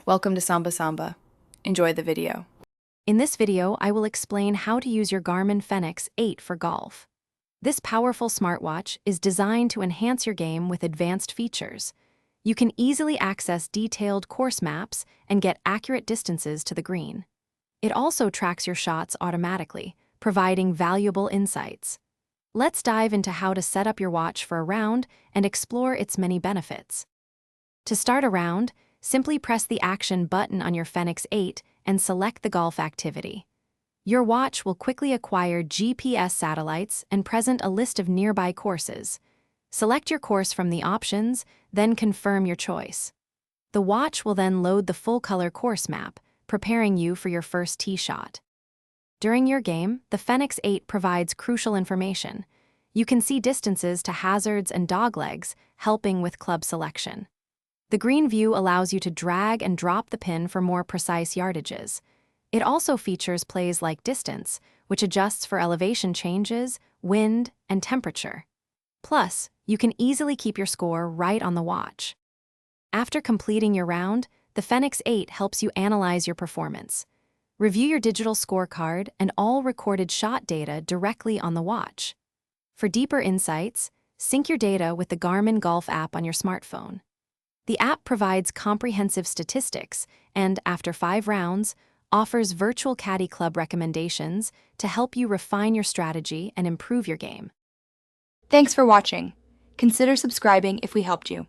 Welcome to Samba Samba. Enjoy the video. In this video, I will explain how to use your Garmin Fenix 8 for golf. This powerful smartwatch is designed to enhance your game with advanced features. You can easily access detailed course maps and get accurate distances to the green. It also tracks your shots automatically, providing valuable insights. Let's dive into how to set up your watch for a round and explore its many benefits. To start a round, simply press the Action button on your Fenix 8 and select the golf activity. Your watch will quickly acquire GPS satellites and present a list of nearby courses. Select your course from the options, then confirm your choice. The watch will then load the full-color course map, preparing you for your first tee shot. During your game, the Fenix 8 provides crucial information. You can see distances to hazards and doglegs, helping with club selection. The green view allows you to drag and drop the pin for more precise yardages. It also features plays like distance, which adjusts for elevation changes, wind, and temperature. Plus, you can easily keep your score right on the watch. After completing your round, the Fenix 8 helps you analyze your performance. Review your digital scorecard and all recorded shot data directly on the watch. For deeper insights, sync your data with the Garmin Golf app on your smartphone. The app provides comprehensive statistics and, after 5 rounds, offers virtual caddy club recommendations to help you refine your strategy and improve your game. Thanks for watching. Consider subscribing if we helped you.